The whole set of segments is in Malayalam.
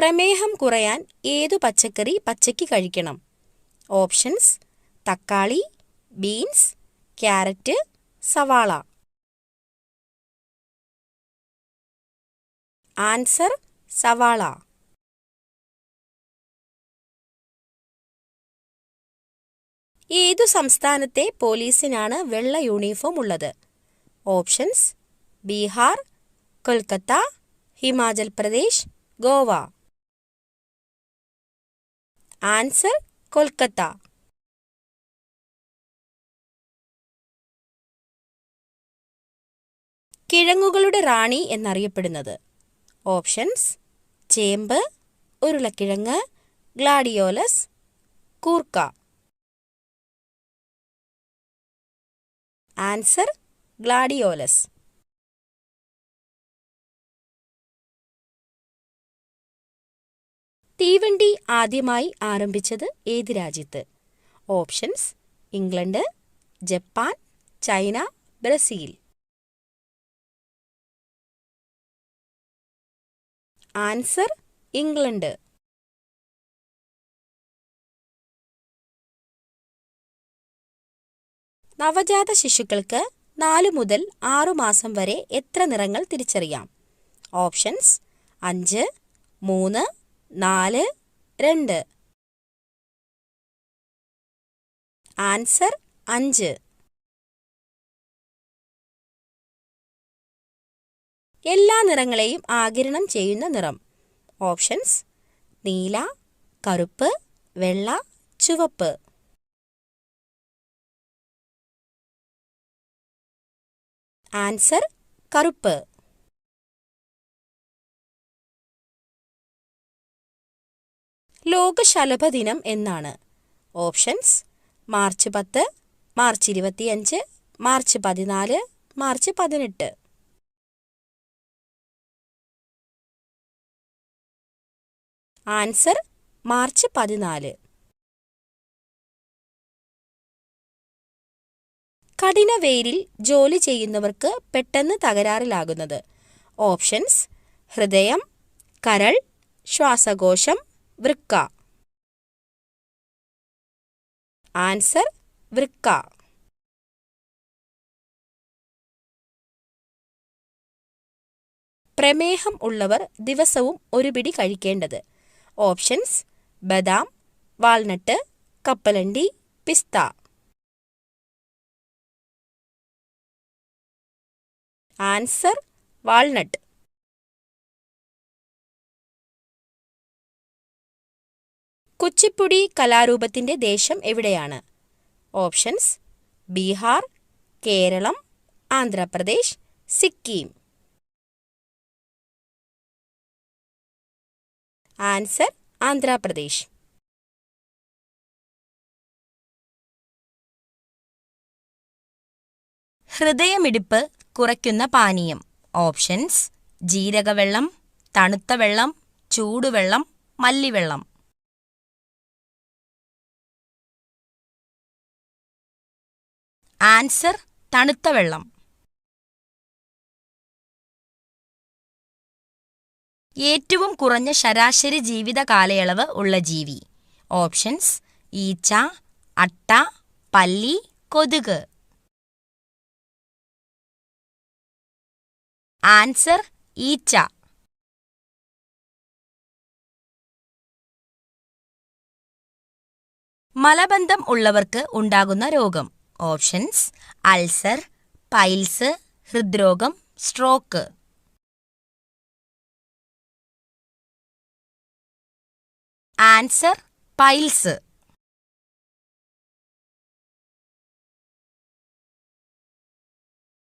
പ്രമേഹം കുറയാൻ ഏതു പച്ചക്കറി പച്ചയ്ക്ക് കഴിക്കണം? ഓപ്ഷൻസ്: തക്കാളി, ബീൻസ്, ക്യാരറ്റ്, സവാള. ആൻസർ: സവാള. ഏതു സംസ്ഥാനത്തെ പോലീസിനാണ് വെള്ള യൂണിഫോം ഉള്ളത്? ഓപ്ഷൻസ്: ബീഹാർ, കൊൽക്കത്ത, ഹിമാചൽ പ്രദേശ്, ഗോവ. ആൻസർ: കൊൽക്കത്ത. കിഴങ്ങുകളുടെ റാണി എന്നറിയപ്പെടുന്നത്? ഓപ്ഷൻസ്: ചേമ്പ്, ഉരുളക്കിഴങ്ങ്, ഗ്ലാഡിയോലസ്, കൂർക്ക. Answer: gladiolus. തീവണ്ടി ആദ്യമായി ആരംഭിച്ചത് ഏത് രാജ്യത്ത്? Options: England, Japan, China, Brazil. Answer: England. നവജാത ശിശുക്കൾക്ക് 4 മുതൽ 6 മാസം വരെ എത്ര നിറങ്ങൾ തിരിച്ചറിയാം? ഓപ്ഷൻസ്: 5, 3, 4, 2. ആൻസർ: 5. എല്ലാ നിറങ്ങളെയും ആഗിരണം ചെയ്യുന്ന നിറം? ഓപ്ഷൻസ്: നീല, കറുപ്പ്, വെള്ള, ചുവപ്പ്. ആൻസർ: കറുപ്പ്. ലോക ശലഭ ദിനം എന്നാണ്? Options: March 10, March 25, March 14, March 18. Answer: March 14. കഠിന വെയിലിൽ ജോലി ചെയ്യുന്നവർക്ക് പെട്ടെന്ന് തകരാറിലാകുന്നത്? ഓപ്ഷൻസ്: ഹൃദയം, കരൾ, ശ്വാസകോശം, വൃക്ക. ആൻസർ: വൃക്ക. പ്രമേഹം ഉള്ളവർ ദിവസവും ഒരു പിടി കഴിക്കേണ്ടത്? ഓപ്ഷൻസ്: ബദാം, വാൾനട്ട്, കപ്പലണ്ടി, പിസ്ത. Answer: walnut. കുച്ചിപ്പുടി കലാരൂപത്തിന്റെ ദേശം എവിടെയാണ്? ഓപ്ഷൻസ്: ബീഹാർ, കേരളം, ആന്ധ്രാപ്രദേശ്, സിക്കിം. ആൻസർ: ആന്ധ്രാപ്രദേശ്. ഹൃദയമിടിപ്പ് കുറയ്ക്കുന്ന പാനീയം? ഓപ്ഷൻസ്: ജീരകവെള്ളം, തണുത്ത വെള്ളം, ചൂടുവെള്ളം, മല്ലിവെള്ളം. ആൻസർ: തണുത്ത വെള്ളം. ഏറ്റവും കുറഞ്ഞ ശരാശരി ജീവിത കാലയളവ് ഉള്ള ജീവി? ഓപ്ഷൻസ്: ഈച്ച, അട്ട, പല്ലി, കൊതുക്. ആൻസർ: ഈച്ച. മലബന്ധം ഉള്ളവർക്ക് ഉണ്ടാകുന്ന രോഗം? ഓപ്ഷൻസ്: അൾസർ, പൈൽസ്, ഹൃദ്രോഗം, സ്ട്രോക്ക്. Answer: piles.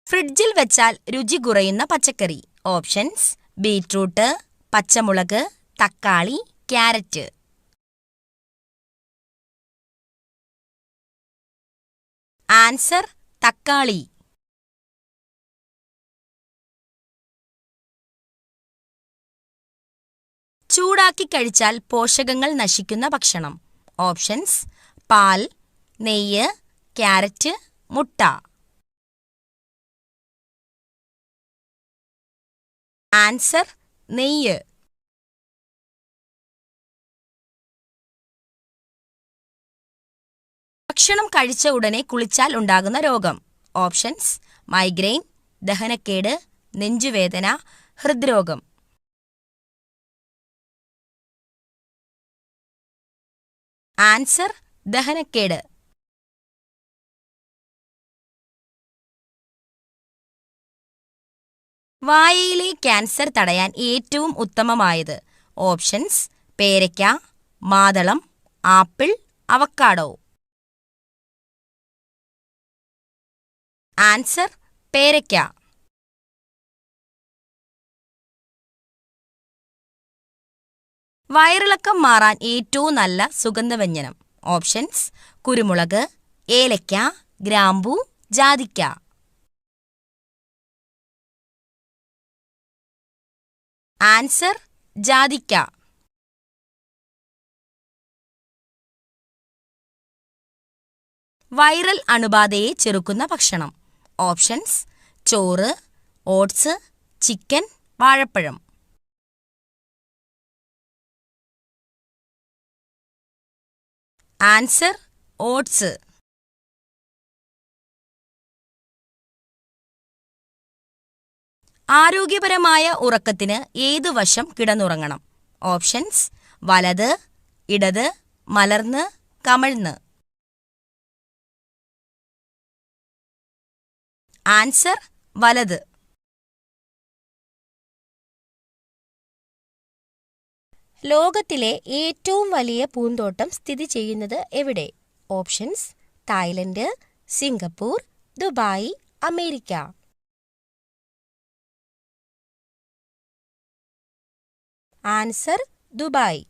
ഫ്രിഡ്ജിൽ വെച്ചാൽ രുചി കുറയുന്ന പച്ചക്കറി? ഓപ്ഷൻസ്: ബീറ്റ്റൂട്ട്, പച്ചമുളക്, തക്കാളി, ക്യാരറ്റ്. ആൻസർ: തക്കാളി. ചൂടാക്കി കഴിച്ചാൽ പോഷകങ്ങൾ നശിക്കുന്ന ഭക്ഷണം? ഓപ്ഷൻസ്: പാൽ, നെയ്യ്, ക്യാരറ്റ്, മുട്ട. ആൻസർ: നെയ്യ്. ഭക്ഷണം കഴിച്ച ഉടനെ കുളിച്ചാൽ ഉണ്ടാകുന്ന രോഗം. ഓപ്ഷൻസ്: മൈഗ്രെയിൻ, ദഹനക്കേട്, നെഞ്ചുവേദന, ഹൃദ്രോഗം. ആൻസർ: ദഹനക്കേട്. വായയിലെ ക്യാൻസർ തടയാൻ ഏറ്റവും ഉത്തമമായത്. ഓപ്ഷൻസ്: പേരയ്ക്ക, മാതളം, ആപ്പിൾ, അവക്കാഡോ. ആൻസർ: പേരയ്ക്ക. വയറിളക്കം മാറാൻ ഏറ്റവും നല്ല സുഗന്ധവ്യഞ്ജനം. ഓപ്ഷൻസ്: കുരുമുളക്, ഏലയ്ക്ക, ഗ്രാമ്പൂ, ജാതിക്ക. ആൻസർ: ജാതിക്ക. വൈറൽ അണുബാധയെ ചെറുക്കുന്ന ഭക്ഷണം. ഓപ്ഷൻസ്: ചോറ്, ഓട്സ്, ചിക്കൻ, വാഴപ്പഴം. Answer: oats. ആരോഗ്യപരമായ ഉറക്കത്തിന് ഏതു വശം കിടന്നുറങ്ങണം? ഓപ്ഷൻസ്: വലത്, ഇടത്, മലർന്ന്, കമഴ്ന്ന്. ആൻസർ: വലത്. ലോകത്തിലെ ഏറ്റവും വലിയ പൂന്തോട്ടം സ്ഥിതി ചെയ്യുന്നത് എവിടെ? Options: Thailand, Singapore, Dubai, America. Answer: Dubai.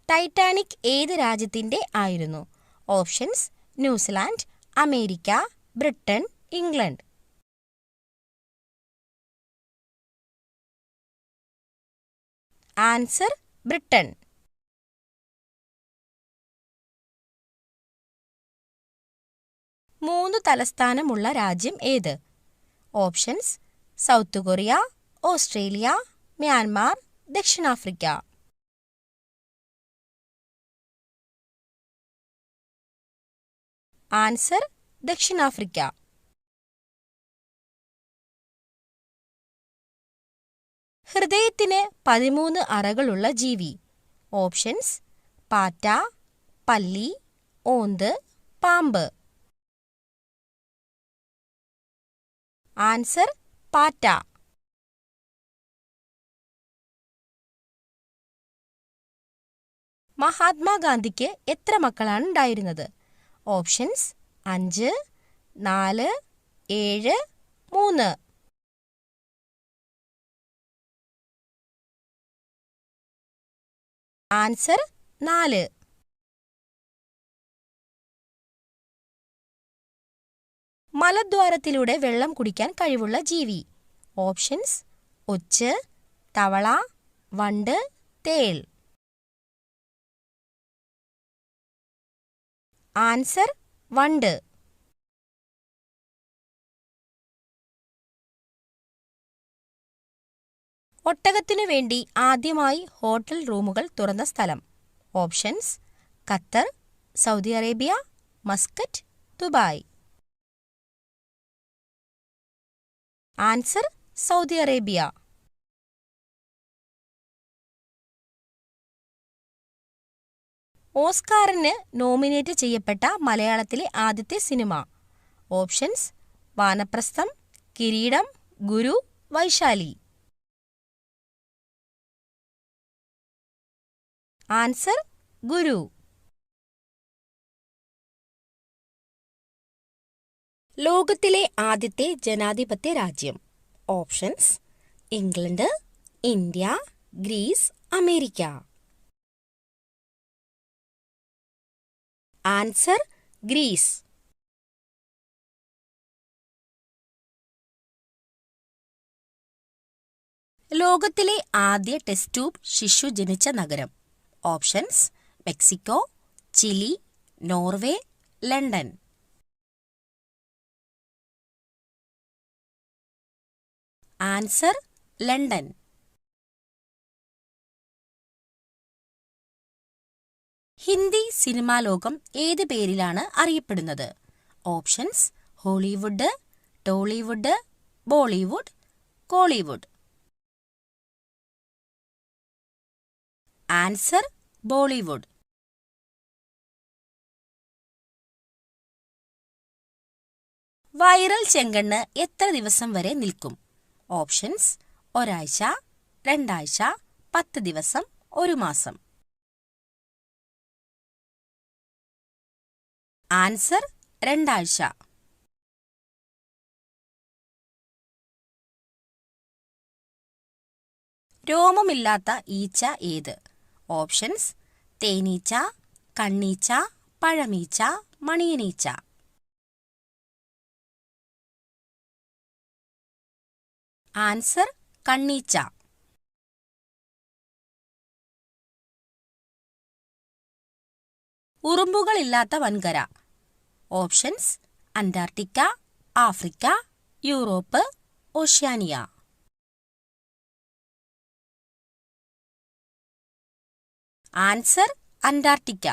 Titanic ഏത് രാജ്യത്തിന്റെ ആയിരുന്നു? Options: New Zealand, America, Britain, England. Answer: Britain. മൂന്ന് തലസ്ഥാനമുള്ള രാജ്യം ഏത്? Options: south Korea, Australia, Myanmar, ദക്ഷിണാഫ്രിക്ക. ആൻസർ: ദക്ഷിണാഫ്രിക്ക. ഹൃദയത്തിന് 13 അറകളുള്ള ജീവി. ഓപ്ഷൻസ്: പാറ്റ, പല്ലി, ഓന്ത്, പാമ്പ്. ആൻസർ: പാറ്റ. മഹാത്മാഗാന്ധിക്ക് എത്ര മക്കളാണ് ഉണ്ടായിരുന്നത്? ഓപ്ഷൻസ്: 5, 4, 7, 3. ആൻസർ: 4. മലദ്വാരത്തിലൂടെ വെള്ളം കുടിക്കാൻ കഴിവുള്ള ജീവി. ഓപ്ഷൻസ്: ഒച്ച്, തവള, വണ്ട്, തേൾ. ആൻസർ: വണ്ട്. ഒട്ടകത്തിനു വേണ്ടി ആദ്യമായി ഹോട്ടൽ റൂമുകൾ തുറന്ന സ്ഥലം. Options: Qatar, Saudi Arabia, Muscat, Dubai. Answer: Saudi Arabia. ഓസ്കാറിന് നോമിനേറ്റ് ചെയ്യപ്പെട്ട മലയാളത്തിലെ ആദ്യത്തെ സിനിമ. ഓപ്ഷൻസ്: വാനപ്രസ്ഥം, കിരീടം, ഗുരു, വൈശാലി. ആൻസർ: ഗുരു. ലോകത്തിലെ ആദ്യത്തെ ജനാധിപത്യ രാജ്യം. Options: England, India, Greece, America. Answer: Greece. ലോകത്തിലെ ആദ്യ ടെസ്റ്റ് ട്യൂബ് ശിശു ജനിച്ച നഗരം. Options: Mexico, Chile, Norway, London. Answer: London. Hindi cinema ലോകം ഏത് പേരിലാണ് അറിയപ്പെടുന്നത്? Options: Hollywood, Tollywood, Bollywood, Kollywood. Answer: Bollywood. Viral ചെങ്കണ്ണ് എത്ര ദിവസം വരെ നിൽക്കും? ഓപ്ഷൻസ്: ഒരാഴ്ച, 2 ആഴ്ച, 10 ദിവസം, 1 മാസം. ആൻസർ: 2 ആഴ്ച. രോമമില്ലാത്ത ഈച്ച ഏത്? ഓപ്ഷൻസ്: തേനീച്ച, കണ്ണീച്ച, പഴമീച്ച, മണിയനീച്ച. ആൻസർ: കണ്ണീച്ച. ഉറുമ്പുകളില്ലാത്ത വൻകര. Options: Antarctica, Africa, Europe, Oceania. Answer: Antarctica.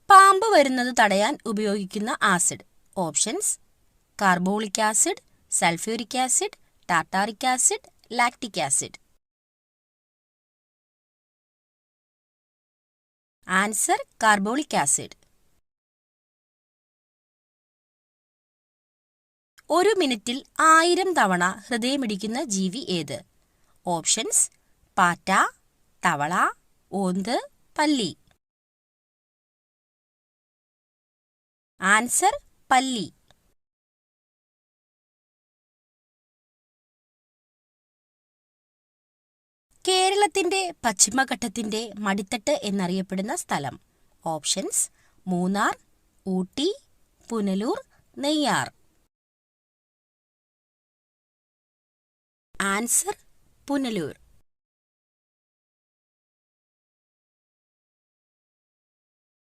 പാമ്പ് വരുന്നത് തടയാൻ ഉപയോഗിക്കുന്ന acid. Options: carbolic acid, sulphuric acid, tartaric acid, lactic acid. Answer: carbolic acid. 1 മിനിറ്റിൽ 1000 തവണ ഹൃദയമിടിക്കുന്ന ജീവി ഏത്? ഓപ്ഷൻസ്: പാറ്റ, തവള, ഓന്ത്, പല്ലി. ആൻസർ: പല്ലി. കേരളത്തിന്റെ പശ്ചിമഘട്ടത്തിന്റെ മടിത്തട്ട് എന്നറിയപ്പെടുന്ന സ്ഥലം. ഓപ്ഷൻസ്: മൂന്നാർ, ഊട്ടി, പുനലൂർ, നെയ്യാർ. ആൻസർ: പുനലൂർ.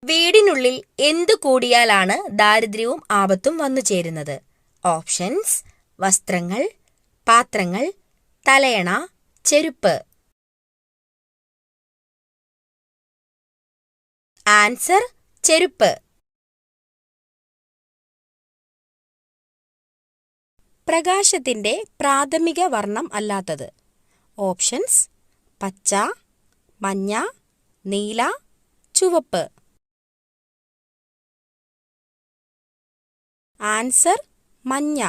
വീടിനുള്ളിൽ എന്തു കൂടിയാലാണ് ദാരിദ്ര്യവും ആപത്തും വന്നു ചേരുന്നത്? ഓപ്ഷൻസ്: വസ്ത്രങ്ങൾ, പാത്രങ്ങൾ, തലയണ, ചെരുപ്പ്. ആൻസർ: ചെരുപ്പ്. പ്രകാശത്തിന്റെ പ്രാഥമിക വർണ്ണം അല്ലാത്തത്. ഓപ്ഷൻസ്: പച്ച, മഞ്ഞ, നീല, ചുവപ്പ്. ആൻസർ: മഞ്ഞ.